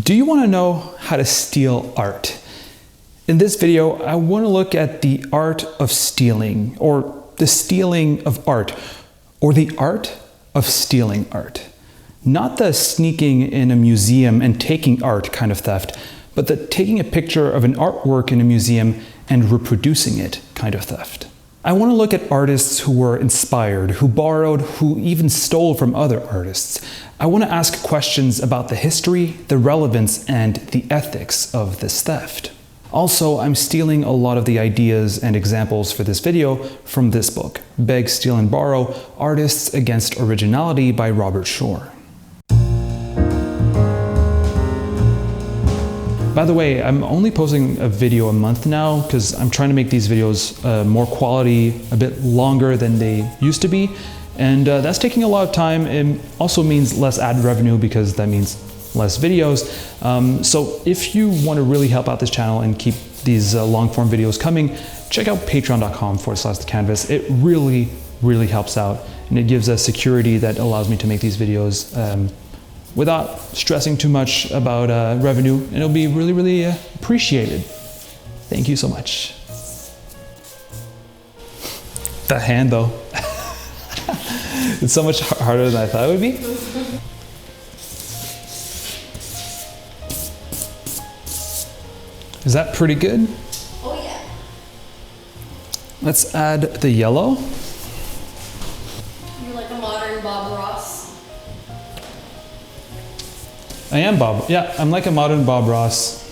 Do you want to know how to steal art? In this video, I want to look at the art of stealing, or the stealing of art, or the art of stealing art. Not the sneaking in a museum and taking art kind of theft, but the taking a picture of an artwork in a museum and reproducing it kind of theft. I want to look at artists who were inspired, who borrowed, who even stole from other artists. I want to ask questions about the history, the relevance, and the ethics of this theft. Also, I'm stealing a lot of the ideas and examples for this video from this book, Beg, Steal, and Borrow: Artists Against Originality by Robert Shore. By the way, I'm only posting a video a month now because I'm trying to make these videos more quality, a bit longer than they used to be. And that's taking a lot of time. It also means less ad revenue because that means less videos. So if you want to really help out this channel and keep these long form videos coming, check out patreon.com/thecanvas. It really helps out. And it gives us security that allows me to make these videos without stressing too much about revenue, and it'll be really appreciated. Thank you so much. That hand though, it's so much harder than I thought it would be. Is that pretty good? Oh yeah. Let's add the yellow. You're like a modern Bob Ross. I am Bob. Yeah, I'm like a modern Bob Ross.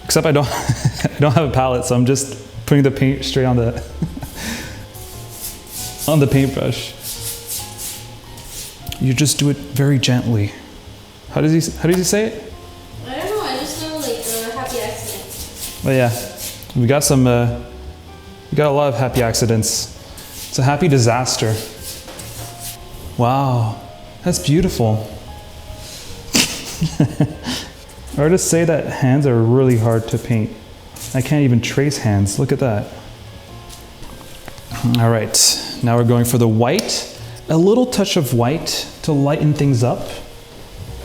Except I don't I don't have a palette, so I'm just putting the paint straight on the on the paintbrush. You just do it very gently. How does he say it? I don't know, I just know like the happy accident. But yeah, we got some we got a lot of happy accidents. It's a happy disaster. Wow, that's beautiful. Artists say that hands are really hard to paint. I can't even trace hands. Look at that. All right, now we're going for the white. A little touch of white to lighten things up.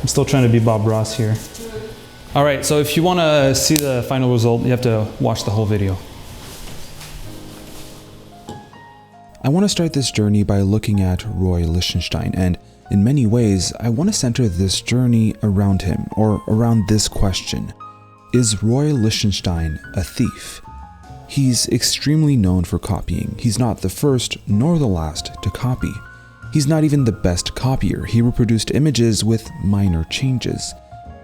I'm still trying to be Bob Ross here. All right, so if you want to see the final result, you have to watch the whole video. I want to start this journey by looking at Roy Lichtenstein, and in many ways, I want to center this journey around him, or around this question. Is Roy Lichtenstein a thief? He's extremely known for copying. He's not the first nor the last to copy. He's not even the best copier. He reproduced images with minor changes.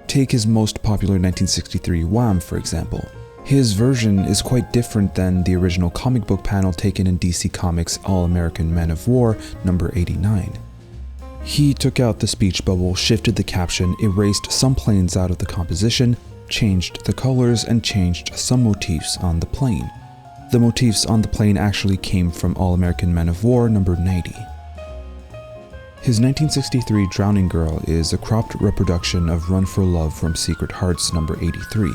Take his most popular 1963 Wham, for example. His version is quite different than the original comic book panel taken in DC Comics' All-American Men of War number 89. He took out the speech bubble, shifted the caption, erased some planes out of the composition, changed the colors, and changed some motifs on the plane. The motifs on the plane actually came from All-American Men of War number 90. His 1963 Drowning Girl is a cropped reproduction of Run for Love from Secret Hearts number 83.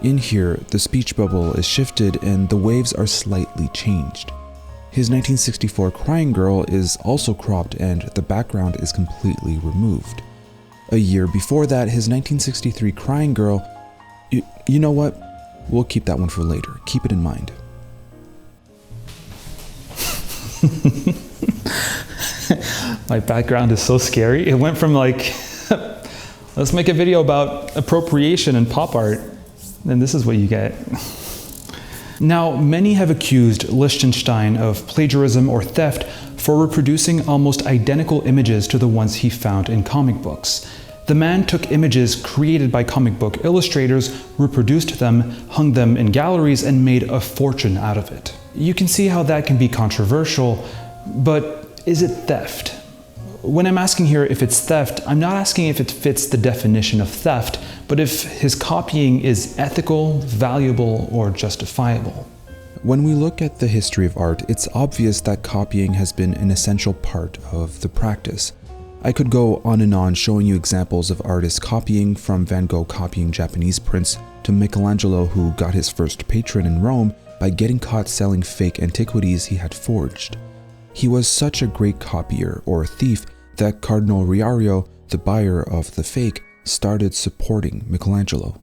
In here, the speech bubble is shifted and the waves are slightly changed. His 1964 Crying Girl is also cropped and the background is completely removed. A year before that, his 1963 Crying Girl, you know what? We'll keep that one for later. Keep it in mind. My background is so scary. It went from like, let's make a video about appropriation and pop art, and this is what you get. Now, many have accused Lichtenstein of plagiarism or theft for reproducing almost identical images to the ones he found in comic books. The man took images created by comic book illustrators, reproduced them, hung them in galleries, and made a fortune out of it. You can see how that can be controversial, but is it theft? When I'm asking here if it's theft, I'm not asking if it fits the definition of theft, but if his copying is ethical, valuable, or justifiable. When we look at the history of art, it's obvious that copying has been an essential part of the practice. I could go on and on showing you examples of artists copying, from Van Gogh copying Japanese prints to Michelangelo, who got his first patron in Rome by getting caught selling fake antiquities he had forged. He was such a great copier, or thief, that Cardinal Riario, the buyer of the fake, started supporting Michelangelo.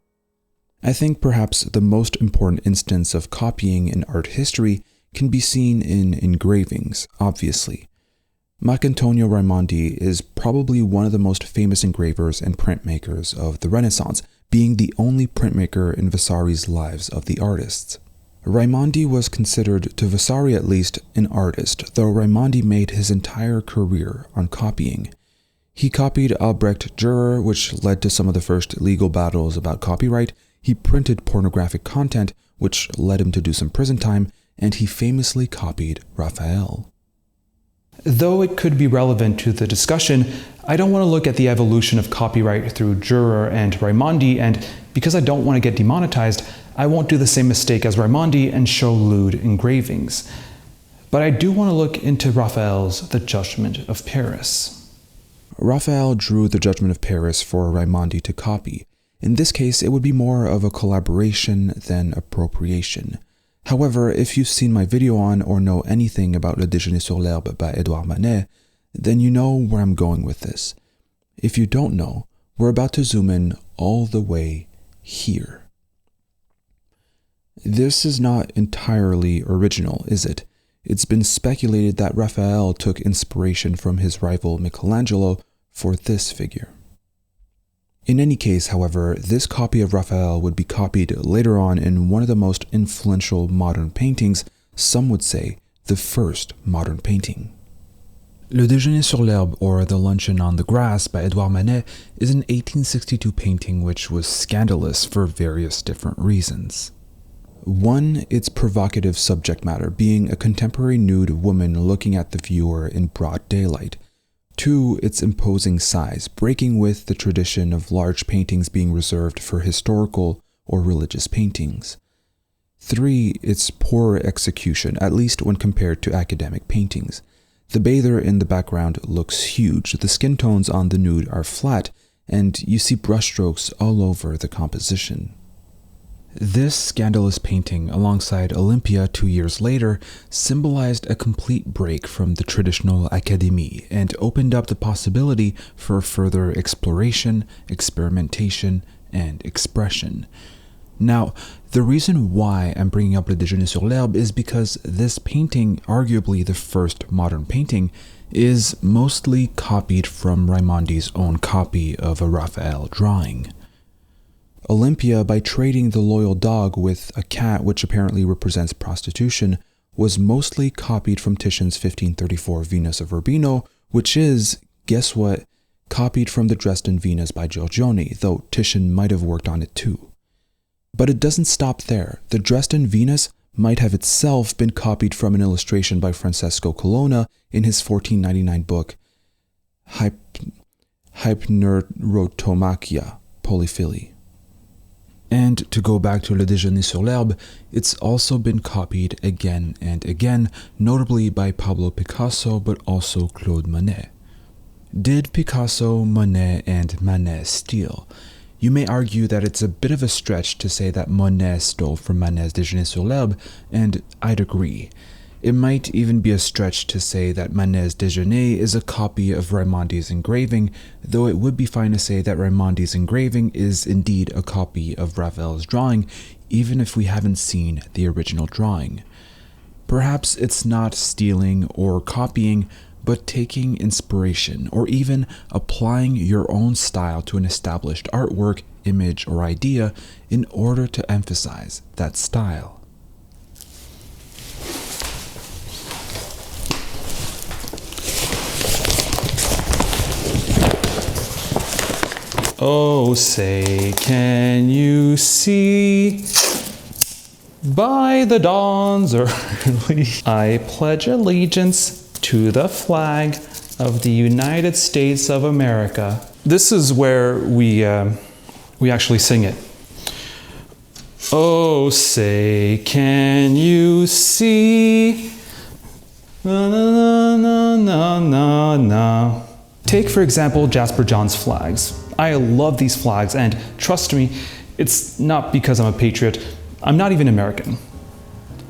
I think perhaps the most important instance of copying in art history can be seen in engravings, obviously. Marcantonio Raimondi is probably one of the most famous engravers and printmakers of the Renaissance, being the only printmaker in Vasari's Lives of the Artists. Raimondi was considered, to Vasari at least, an artist, though Raimondi made his entire career on copying. He copied Albrecht Dürer, which led to some of the first legal battles about copyright. He printed pornographic content, which led him to do some prison time, and he famously copied Raphael. Though it could be relevant to the discussion, I don't want to look at the evolution of copyright through Dürer and Raimondi, and because I don't want to get demonetized, I won't do the same mistake as Raimondi and show lewd engravings. But I do want to look into Raphael's The Judgment of Paris. Raphael drew The Judgment of Paris for Raimondi to copy. In this case, it would be more of a collaboration than appropriation. However, if you've seen my video on or know anything about Le Déjeuner sur l'herbe by Edouard Manet, then you know where I'm going with this. If you don't know, we're about to zoom in all the way here. This is not entirely original, is it? It's been speculated that Raphael took inspiration from his rival Michelangelo for this figure. In any case, however, this copy of Raphael would be copied later on in one of the most influential modern paintings, some would say the first modern painting. Le Déjeuner sur l'herbe, or The Luncheon on the Grass by Edouard Manet, is an 1862 painting which was scandalous for various different reasons. One, its provocative subject matter, being a contemporary nude woman looking at the viewer in broad daylight. Two, its imposing size, breaking with the tradition of large paintings being reserved for historical or religious paintings. Three, its poor execution, at least when compared to academic paintings. The bather in the background looks huge, the skin tones on the nude are flat, and you see brushstrokes all over the composition. This scandalous painting, alongside Olympia 2 years later, symbolized a complete break from the traditional académie and opened up the possibility for further exploration, experimentation, and expression. Now, the reason why I'm bringing up Le Déjeuner sur l'herbe is because this painting, arguably the first modern painting, is mostly copied from Raimondi's own copy of a Raphael drawing. Olympia, by trading the loyal dog with a cat which apparently represents prostitution, was mostly copied from Titian's 1534 Venus of Urbino, which is, guess what, copied from the Dresden Venus by Giorgione, though Titian might have worked on it too. But it doesn't stop there. The Dresden Venus might have itself been copied from an illustration by Francesco Colonna in his 1499 book Hypnerotomachia, Polyphily. And to go back to Le Déjeuner sur l'herbe, it's also been copied again and again, notably by Pablo Picasso, but also Claude Monet. Did Picasso, Monet, and Manet steal? You may argue that it's a bit of a stretch to say that Monet stole from Manet's Déjeuner sur l'herbe, and I'd agree. It might even be a stretch to say that Manet's Déjeuner is a copy of Raimondi's engraving, though it would be fine to say that Raimondi's engraving is indeed a copy of Raphael's drawing, even if we haven't seen the original drawing. Perhaps it's not stealing or copying, but taking inspiration, or even applying your own style to an established artwork, image, or idea in order to emphasize that style. Oh, say, can you see by the dawn's early I pledge allegiance to the flag of the United States of America. This is where we actually sing it. Oh, say, can you see? Na na na na na na. Take, for example, Jasper Johns flags. I love these flags, and trust me, it's not because I'm a patriot. I'm not even American,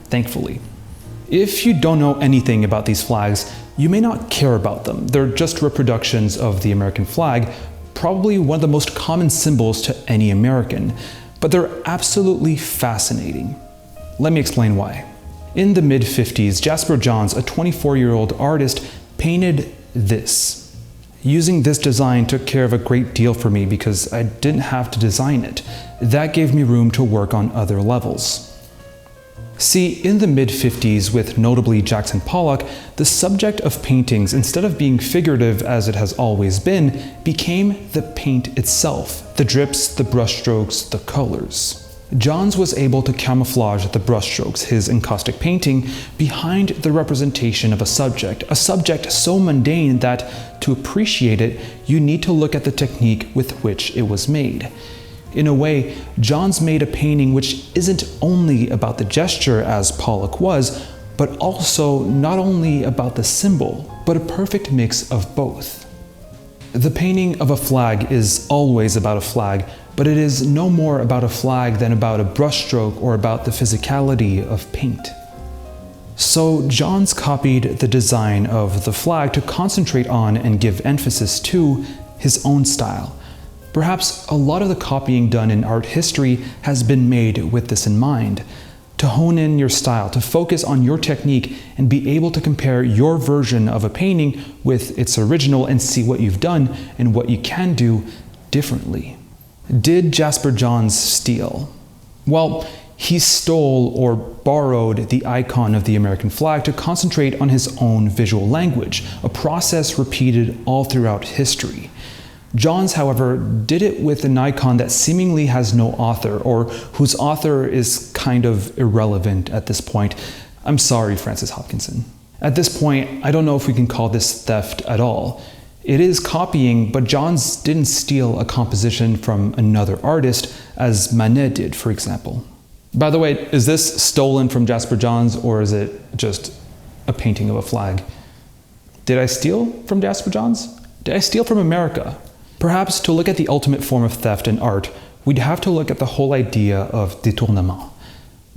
thankfully. If you don't know anything about these flags, you may not care about them. They're just reproductions of the American flag, probably one of the most common symbols to any American, but they're absolutely fascinating. Let me explain why. In the mid-50s, Jasper Johns, a 24-year-old artist, painted this. Using this design took care of a great deal for me because I didn't have to design it. That gave me room to work on other levels. See, in the mid-50s, with notably Jackson Pollock, the subject of paintings, instead of being figurative as it has always been, became the paint itself, the drips, the brushstrokes, the colors. Johns was able to camouflage the brushstrokes, his encaustic painting, behind the representation of a subject so mundane that, to appreciate it, you need to look at the technique with which it was made. In a way, Johns made a painting which isn't only about the gesture as Pollock was, but also not only about the symbol, but a perfect mix of both. The painting of a flag is always about a flag, but it is no more about a flag than about a brushstroke or about the physicality of paint. So Johns copied the design of the flag to concentrate on and give emphasis to his own style. Perhaps a lot of the copying done in art history has been made with this in mind. To hone in your style, to focus on your technique and be able to compare your version of a painting with its original and see what you've done and what you can do differently. Did Jasper Johns steal? Well, he stole or borrowed the icon of the American flag to concentrate on his own visual language, a process repeated all throughout history. Johns, however, did it with an icon that seemingly has no author, or whose author is kind of irrelevant at this point. I'm sorry, Francis Hopkinson. At this point, I don't know if we can call this theft at all. It is copying, but Johns didn't steal a composition from another artist, as Manet did, for example. By the way, is this stolen from Jasper Johns, or is it just a painting of a flag? Did I steal from Jasper Johns? Did I steal from America? Perhaps to look at the ultimate form of theft in art, we'd have to look at the whole idea of détournement.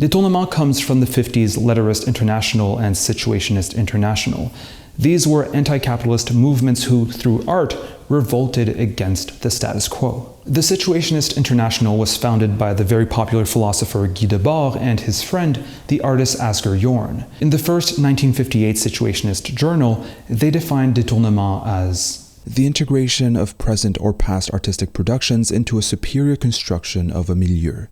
Détournement comes from the 50s Letterist International and Situationist International. These were anti-capitalist movements who, through art, revolted against the status quo. The Situationist International was founded by the very popular philosopher Guy Debord and his friend, the artist Asger Jorn. In the first 1958 Situationist journal, they defined détournement as the integration of present or past artistic productions into a superior construction of a milieu.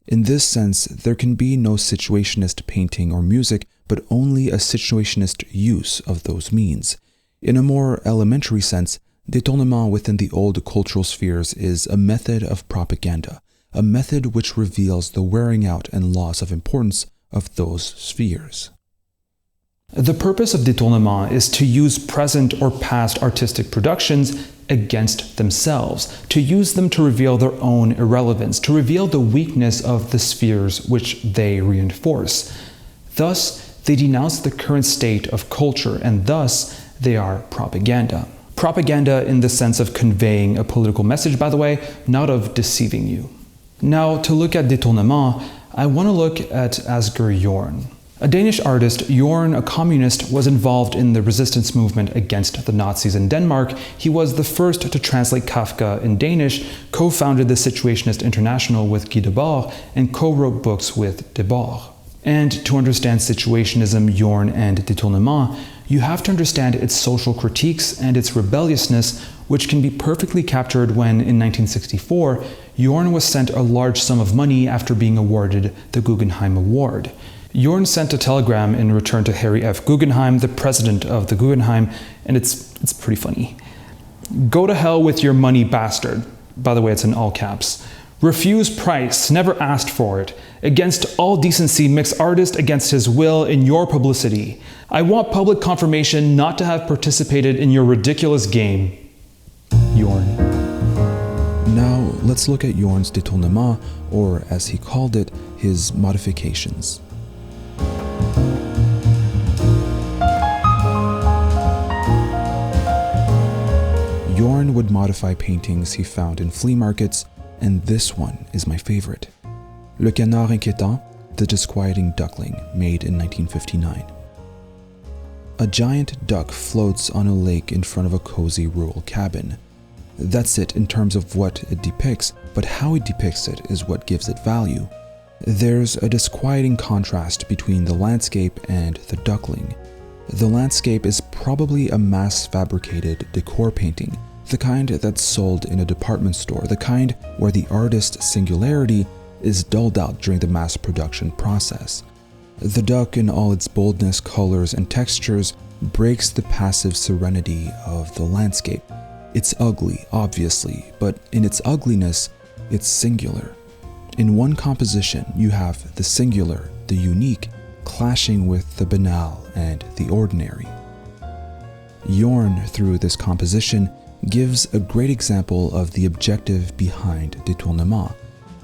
In this sense, there can be no situationist painting or music, but only a situationist use of those means. In a more elementary sense, détournement within the old cultural spheres is a method of propaganda, a method which reveals the wearing out and loss of importance of those spheres. The purpose of détournement is to use present or past artistic productions against themselves, to use them to reveal their own irrelevance, to reveal the weakness of the spheres which they reinforce. Thus, they denounce the current state of culture, and thus they are propaganda. Propaganda in the sense of conveying a political message, by the way, not of deceiving you. Now, to look at détournement, I want to look at Asger Jorn. A Danish artist, Jorn, a communist, was involved in the resistance movement against the Nazis in Denmark. He was the first to translate Kafka in Danish, co-founded the Situationist International with Guy Debord, and co-wrote books with Debord. And to understand Situationism, Jorn, and détournement, you have to understand its social critiques and its rebelliousness, which can be perfectly captured when, in 1964, Jorn was sent a large sum of money after being awarded the Guggenheim Award. Jorn sent a telegram in return to Harry F. Guggenheim, the president of the Guggenheim, and it's pretty funny. Go to hell with your money, bastard. By the way, it's in all caps. Refuse price, never asked for it. Against all decency, mix artist against his will in your publicity. I want public confirmation not to have participated in your ridiculous game. Jorn. Now, let's look at Jorn's détournement, or as he called it, his modifications. Jorn would modify paintings he found in flea markets, and this one is my favorite. Le Canard Inquiétant, The Disquieting Duckling, made in 1959. A giant duck floats on a lake in front of a cozy rural cabin. That's it in terms of what it depicts, but how it depicts it is what gives it value. There's a disquieting contrast between the landscape and the duckling. The landscape is probably a mass-fabricated decor painting, the kind that's sold in a department store, the kind where the artist's singularity is dulled out during the mass production process. The duck in all its boldness, colors, and textures breaks the passive serenity of the landscape. It's ugly, obviously, but in its ugliness, it's singular. In one composition, you have the singular, the unique, clashing with the banal and the ordinary. Jorn, through this composition, gives a great example of the objective behind Détournement.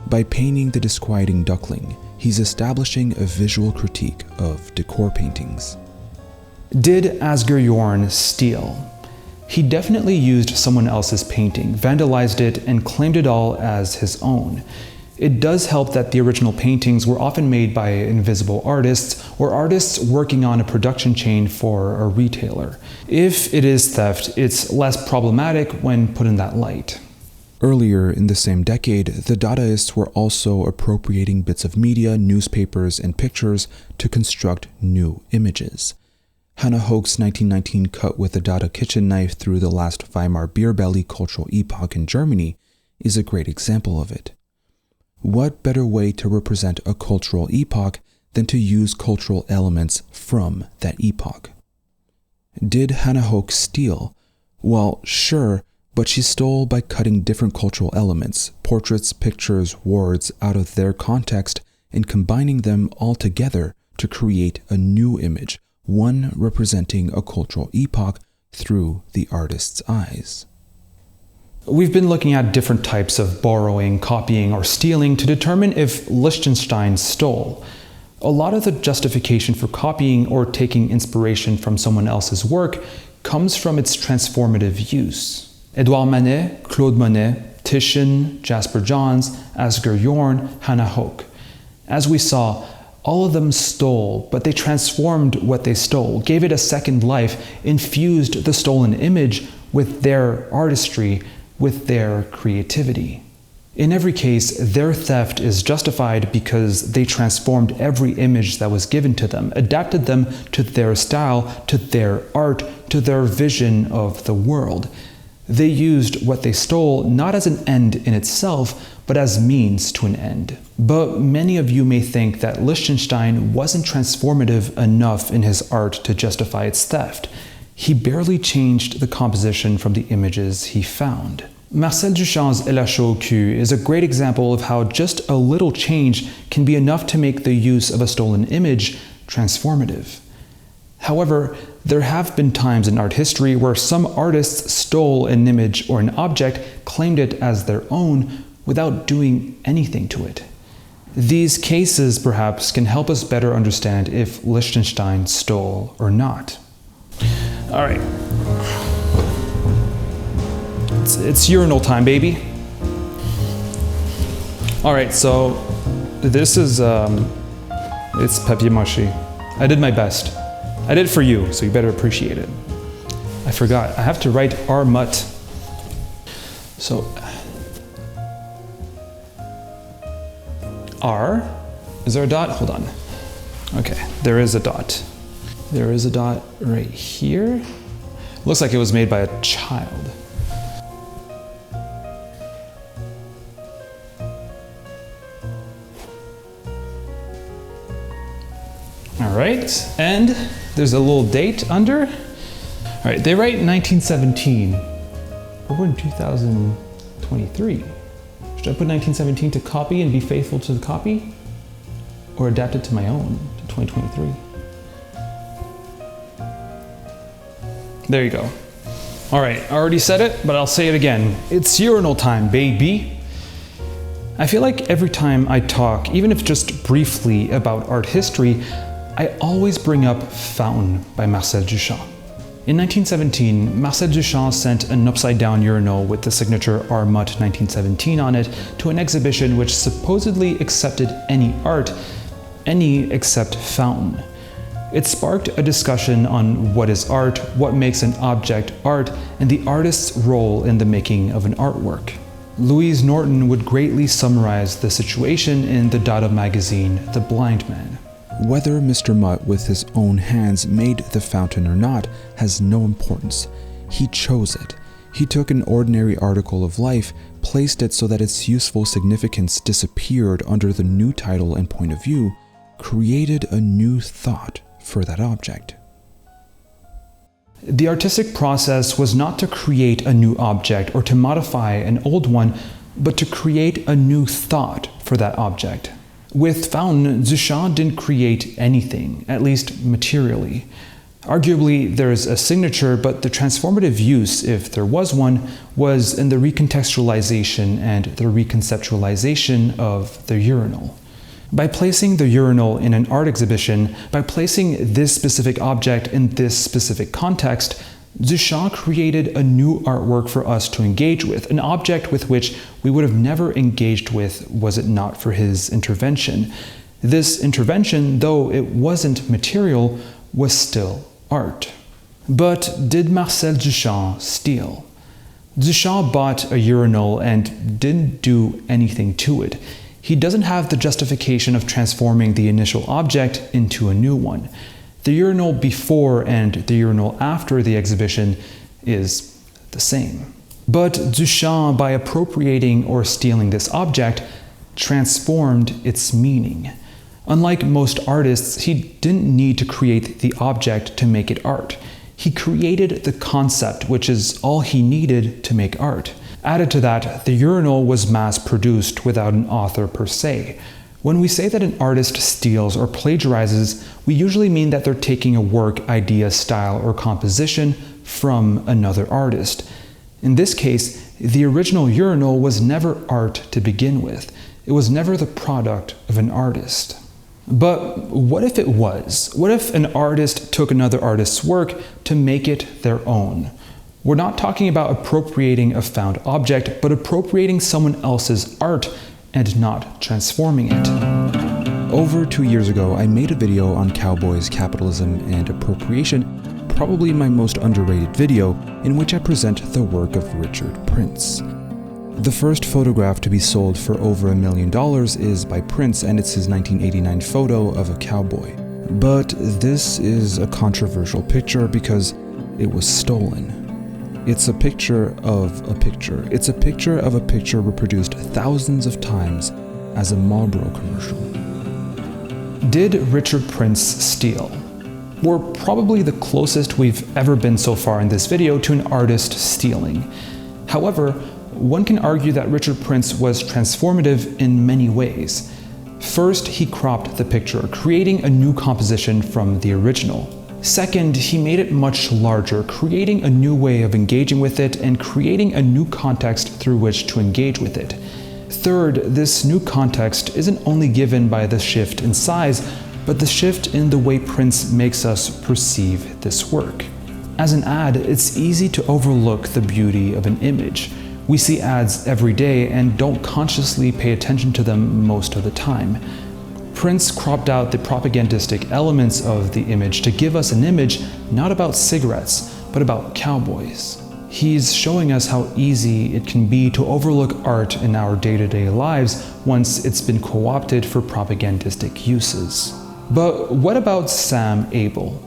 By painting the disquieting duckling, he's establishing a visual critique of decor paintings. Did Asger Jorn steal? He definitely used someone else's painting, vandalized it, and claimed it all as his own. It does help that the original paintings were often made by invisible artists or artists working on a production chain for a retailer. If it is theft, it's less problematic when put in that light. Earlier in the same decade, the Dadaists were also appropriating bits of media, newspapers, and pictures to construct new images. Hannah Hoch's 1919 cut with a Dada kitchen knife through the last Weimar beer belly cultural epoch in Germany is a great example of it. What better way to represent a cultural epoch than to use cultural elements from that epoch? Did Hannah Hoch steal? Well, sure, but she stole by cutting different cultural elements, portraits, pictures, words, out of their context and combining them all together to create a new image, one representing a cultural epoch through the artist's eyes. We've been looking at different types of borrowing, copying, or stealing to determine if Lichtenstein stole. A lot of the justification for copying or taking inspiration from someone else's work comes from its transformative use. Edouard Manet, Claude Monet, Titian, Jasper Johns, Asger Jorn, Hannah Hoch. As we saw, all of them stole, but they transformed what they stole, gave it a second life, infused the stolen image with their artistry, with their creativity. In every case, their theft is justified because they transformed every image that was given to them, adapted them to their style, to their art, to their vision of the world. They used what they stole not as an end in itself, but as means to an end. But many of you may think that Lichtenstein wasn't transformative enough in his art to justify its theft. He barely changed the composition from the images he found. Marcel Duchamp's La Chaux au Cul is a great example of how just a little change can be enough to make the use of a stolen image transformative. However, there have been times in art history where some artists stole an image or an object, claimed it as their own, without doing anything to it. These cases perhaps can help us better understand if Lichtenstein stole or not. All right. It's urinal time, baby. All right, so this is, it's papier-mâché. I did my best. I did it for you, so you better appreciate it. I forgot, I have to write R-mut. So, R, is there a dot? Hold on. Okay, there is a dot. There is a dot right here. Looks like it was made by a child. All right, and there's a little date under. All right, they write 1917. We're in 2023. Should I put 1917 to copy and be faithful to the copy? Or adapt it to my own, to 2023? There you go. All right, I already said it, but I'll say it again. It's urinal time, baby. I feel like every time I talk, even if just briefly, about art history, I always bring up Fountain by Marcel Duchamp. In 1917, Marcel Duchamp sent an upside-down urinal with the signature R-Mut 1917 on it to an exhibition which supposedly accepted any art, any except Fountain. It sparked a discussion on what is art, what makes an object art, and the artist's role in the making of an artwork. Louise Norton would greatly summarize the situation in the Dada magazine, The Blind Man. Whether Mr. Mutt with his own hands made the fountain or not has no importance. He chose it. He took an ordinary article of life, placed it so that its useful significance disappeared under the new title and point of view, created a new thought for that object. The artistic process was not to create a new object or to modify an old one, but to create a new thought for that object. With Fountain, Duchamp didn't create anything, at least materially. Arguably, there's a signature, but the transformative use, if there was one, was in the recontextualization and the reconceptualization of the urinal. By placing the urinal in an art exhibition, by placing this specific object in this specific context, Duchamp created a new artwork for us to engage with, an object with which we would have never engaged with was it not for his intervention. This intervention, though it wasn't material, was still art. But did Marcel Duchamp steal? Duchamp bought a urinal and didn't do anything to it. He doesn't have the justification of transforming the initial object into a new one. The urinal before and the urinal after the exhibition is the same. But Duchamp, by appropriating or stealing this object, transformed its meaning. Unlike most artists, he didn't need to create the object to make it art. He created the concept, which is all he needed to make art. Added to that, the urinal was mass-produced without an author per se. When we say that an artist steals or plagiarizes, we usually mean that they're taking a work, idea, style, or composition from another artist. In this case, the original urinal was never art to begin with. It was never the product of an artist. But what if it was? What if an artist took another artist's work to make it their own? We're not talking about appropriating a found object, but appropriating someone else's art and not transforming it. Over 2 years ago, I made a video on Cowboys, capitalism, and appropriation, probably my most underrated video, in which I present the work of Richard Prince. The first photograph to be sold for over $1 million is by Prince, and it's his 1989 photo of a cowboy. But this is a controversial picture because it was stolen. It's a picture of a picture. It's a picture of a picture reproduced thousands of times as a Marlboro commercial. Did Richard Prince steal? We're probably the closest we've ever been so far in this video to an artist stealing. However, one can argue that Richard Prince was transformative in many ways. First, he cropped the picture, creating a new composition from the original. Second, he made it much larger, creating a new way of engaging with it and creating a new context through which to engage with it. Third, this new context isn't only given by the shift in size, but the shift in the way Prince makes us perceive this work. As an ad, it's easy to overlook the beauty of an image. We see ads every day and don't consciously pay attention to them most of the time. Prince cropped out the propagandistic elements of the image to give us an image not about cigarettes, but about cowboys. He's showing us how easy it can be to overlook art in our day-to-day lives once it's been co-opted for propagandistic uses. But what about Sam Abel?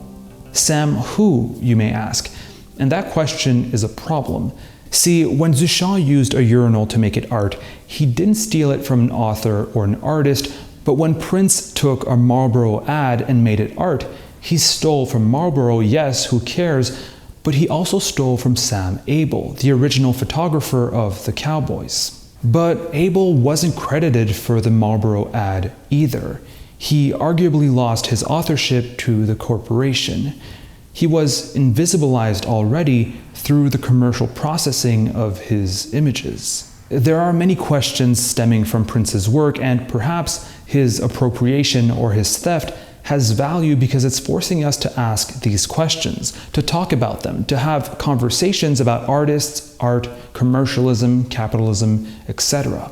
Sam who, you may ask? And that question is a problem. See, when Duchamp used a urinal to make it art, he didn't steal it from an author or an artist, but when Prince took a Marlboro ad and made it art, he stole from Marlboro, yes, who cares, but he also stole from Sam Abel, the original photographer of the Cowboys. But Abel wasn't credited for the Marlboro ad either. He arguably lost his authorship to the corporation. He was invisibilized already through the commercial processing of his images. There are many questions stemming from Prince's work, and perhaps his appropriation or his theft has value because it's forcing us to ask these questions, to talk about them, to have conversations about artists, art, commercialism, capitalism, etc.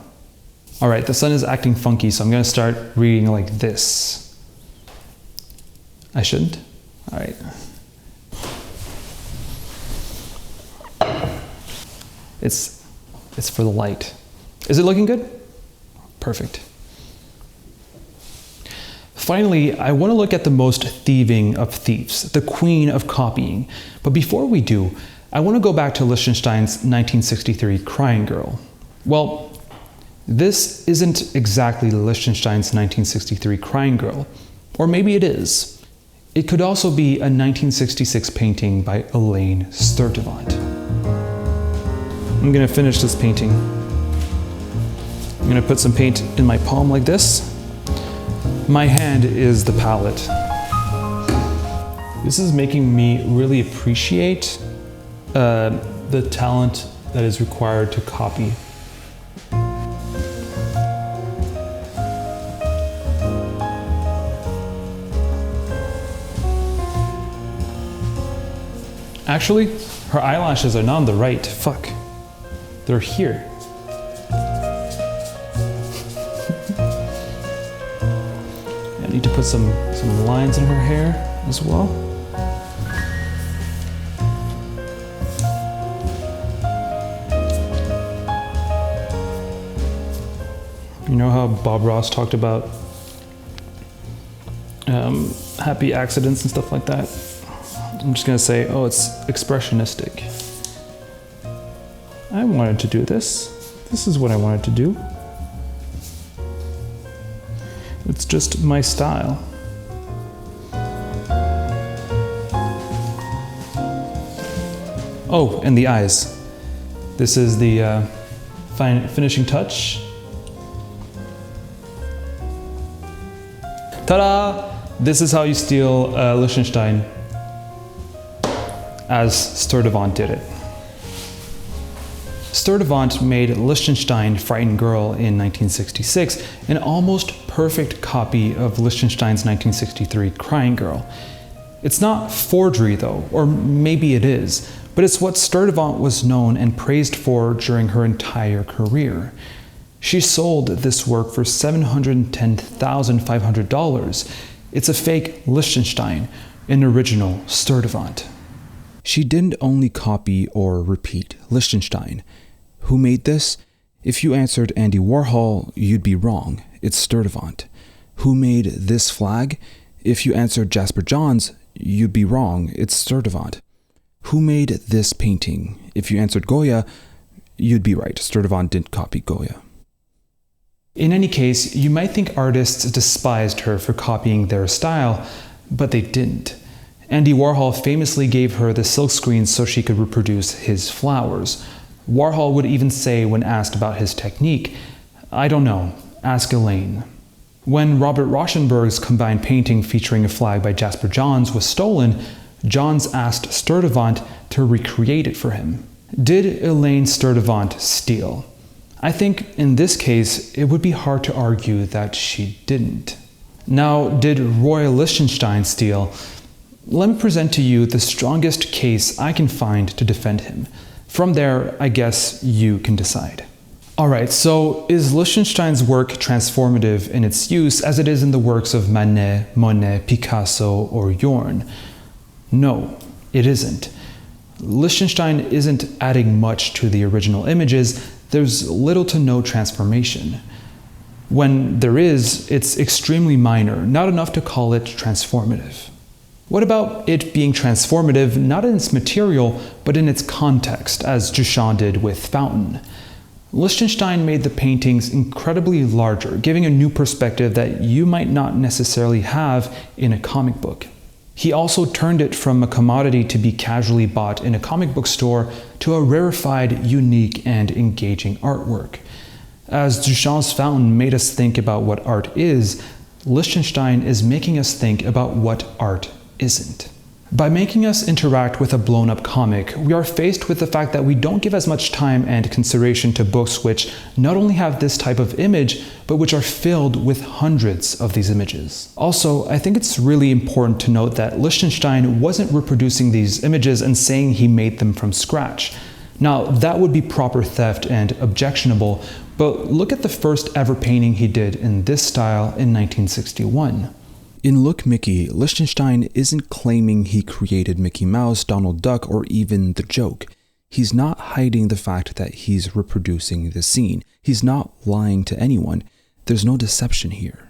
All right, the sun is acting funky, so I'm going to start reading like this. I shouldn't? All right. It's for the light. Is it looking good? Perfect. Finally, I want to look at the most thieving of thieves, the queen of copying. But before we do, I want to go back to Lichtenstein's 1963 Crying Girl. Well, this isn't exactly Lichtenstein's 1963 Crying Girl, or maybe it is. It could also be a 1966 painting by Elaine Sturtevant. I'm going to finish this painting. I'm going to put some paint in my palm like this. My hand is the palette. This is making me really appreciate the talent that is required to copy. Actually, her eyelashes are not on the right. Fuck. They're here. I need to put some lines in her hair as well. You know how Bob Ross talked about happy accidents and stuff like that? I'm just gonna say, oh, it's expressionistic. I wanted to do this. This is what I wanted to do. It's just my style. Oh, and the eyes. This is the finishing touch. Ta-da! This is how you steal Lichtenstein, as Sturtevant did it. Sturtevant made Lichtenstein Frightened Girl in 1966, an almost perfect copy of Lichtenstein's 1963 Crying Girl. It's not forgery though, or maybe it is, but it's what Sturtevant was known and praised for during her entire career. She sold this work for $710,500. It's a fake Lichtenstein, an original Sturtevant. She didn't only copy or repeat Lichtenstein. Who made this? If you answered Andy Warhol, you'd be wrong. It's Sturtevant. Who made this flag? If you answered Jasper Johns, you'd be wrong. It's Sturtevant. Who made this painting? If you answered Goya, you'd be right. Sturtevant didn't copy Goya. In any case, you might think artists despised her for copying their style, but they didn't. Andy Warhol famously gave her the silkscreen so she could reproduce his flowers. Warhol would even say when asked about his technique, "I don't know, ask Elaine." When Robert Rauschenberg's combined painting featuring a flag by Jasper Johns was stolen, Johns asked Sturtevant to recreate it for him. Did Elaine Sturtevant steal? I think in this case, it would be hard to argue that she didn't. Now, did Roy Lichtenstein steal? Let me present to you the strongest case I can find to defend him. From there, I guess you can decide. Alright, so is Lichtenstein's work transformative in its use as it is in the works of Manet, Monet, Picasso, or Jorn? No, it isn't. Lichtenstein isn't adding much to the original images. There's little to no transformation. When there is, it's extremely minor, not enough to call it transformative. What about it being transformative, not in its material, but in its context, as Duchamp did with Fountain? Lichtenstein made the paintings incredibly larger, giving a new perspective that you might not necessarily have in a comic book. He also turned it from a commodity to be casually bought in a comic book store to a rarefied, unique, and engaging artwork. As Duchamp's Fountain made us think about what art is, Lichtenstein is making us think about what art isn't. By making us interact with a blown-up comic, we are faced with the fact that we don't give as much time and consideration to books which not only have this type of image, but which are filled with hundreds of these images. Also, I think it's really important to note that Lichtenstein wasn't reproducing these images and saying he made them from scratch. Now, that would be proper theft and objectionable, but look at the first ever painting he did in this style in 1961. In Look Mickey, Lichtenstein isn't claiming he created Mickey Mouse, Donald Duck, or even the joke. He's not hiding the fact that he's reproducing the scene. He's not lying to anyone. There's no deception here.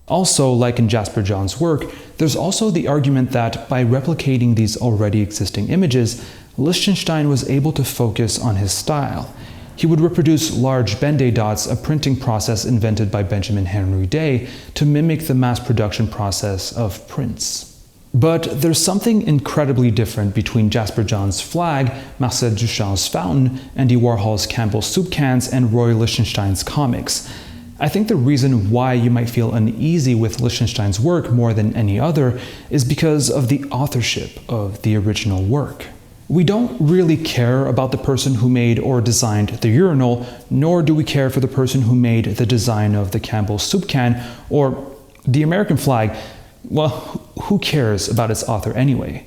Also, like in Jasper Johns' work, there's also the argument that by replicating these already existing images, Lichtenstein was able to focus on his style. He would reproduce large Ben-Day dots, a printing process invented by Benjamin Henry Day, to mimic the mass production process of prints. But there's something incredibly different between Jasper Johns' flag, Marcel Duchamp's fountain, Andy Warhol's Campbell's soup cans, and Roy Lichtenstein's comics. I think the reason why you might feel uneasy with Lichtenstein's work more than any other is because of the authorship of the original work. We don't really care about the person who made or designed the urinal, nor do we care for the person who made the design of the Campbell's soup can or the American flag. Well, who cares about its author anyway?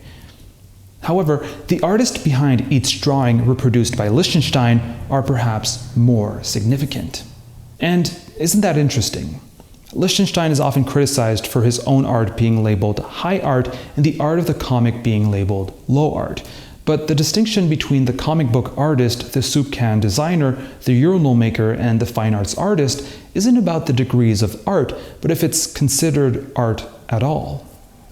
However, the artist behind each drawing reproduced by Lichtenstein are perhaps more significant. And isn't that interesting? Lichtenstein is often criticized for his own art being labeled high art and the art of the comic being labeled low art. But the distinction between the comic book artist, the soup can designer, the urinal maker, and the fine arts artist isn't about the degrees of art, but if it's considered art at all.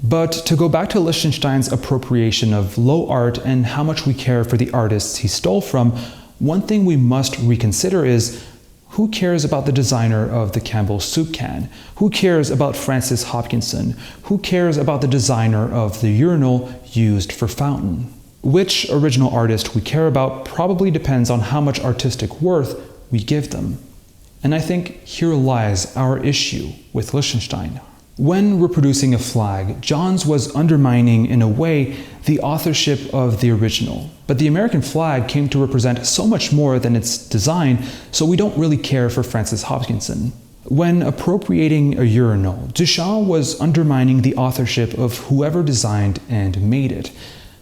But to go back to Lichtenstein's appropriation of low art and how much we care for the artists he stole from, one thing we must reconsider is, who cares about the designer of the Campbell's soup can? Who cares about Francis Hopkinson? Who cares about the designer of the urinal used for fountain? Which original artist we care about probably depends on how much artistic worth we give them. And I think here lies our issue with Lichtenstein. When reproducing a flag, Johns was undermining, in a way, the authorship of the original. But the American flag came to represent so much more than its design, so we don't really care for Francis Hopkinson. When appropriating a urinal, Duchamp was undermining the authorship of whoever designed and made it.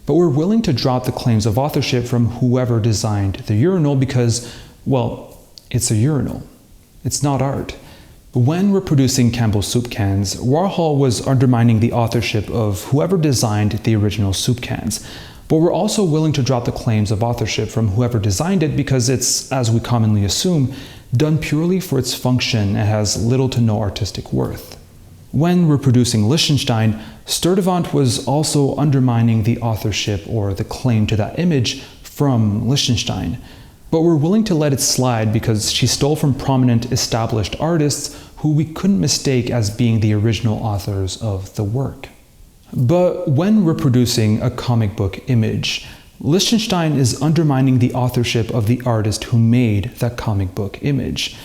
But we're willing to drop the claims of authorship from whoever designed the urinal because, well, it's a urinal. It's not art. When reproducing Campbell's soup cans, Warhol was undermining the authorship of whoever designed the original soup cans. But we're also willing to drop the claims of authorship from whoever designed it because it's, as we commonly assume, done purely for its function and has little to no artistic worth. When reproducing Lichtenstein, Sturtevant was also undermining the authorship or the claim to that image from Lichtenstein. But we're willing to let it slide because she stole from prominent established artists who we couldn't mistake as being the original authors of the work. But when reproducing a comic book image, Lichtenstein is undermining the authorship of the artist who made that comic book image.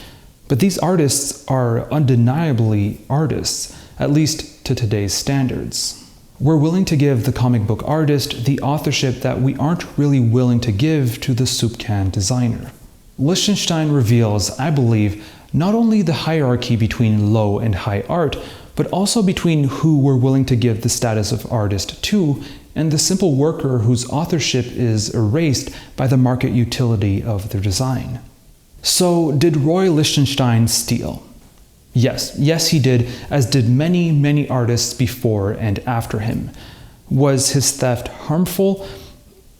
But these artists are undeniably artists, at least to today's standards. We're willing to give the comic book artist the authorship that we aren't really willing to give to the soup can designer. Lichtenstein reveals, I believe, not only the hierarchy between low and high art, but also between who we're willing to give the status of artist to and the simple worker whose authorship is erased by the market utility of their design. So, did Roy Lichtenstein steal? Yes, he did, as did many artists before and after him. Was his theft harmful?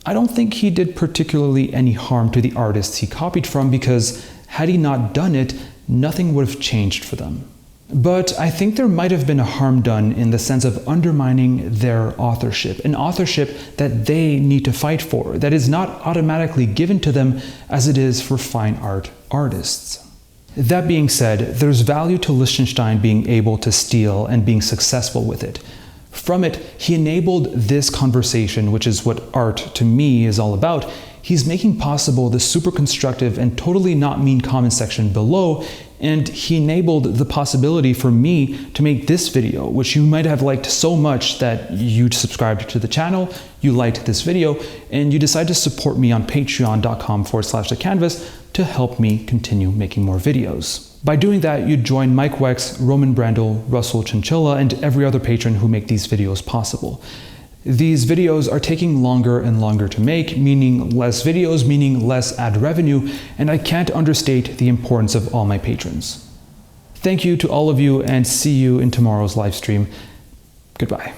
I don't think he did particularly any harm to the artists he copied from because had he not done it, nothing would have changed for them. But I think there might have been a harm done in the sense of undermining their authorship, an authorship that they need to fight for, that is not automatically given to them as it is for fine art artists. That being said, there's value to Lichtenstein being able to steal and being successful with it. From it, he enabled this conversation, which is what art to me is all about. He's making possible the super constructive and totally not mean comment section below, and he enabled the possibility for me to make this video, which you might have liked so much that you subscribed to the channel, you liked this video, and you decide to support me on patreon.com/thecanvas to help me continue making more videos. By doing that, you'd join Mike Wex, Roman Brandel, Russell Chinchilla, and every other patron who make these videos possible. These videos are taking longer and longer to make, meaning less videos, meaning less ad revenue, and I can't understate the importance of all my patrons. Thank you to all of you and see you in tomorrow's live stream. Goodbye.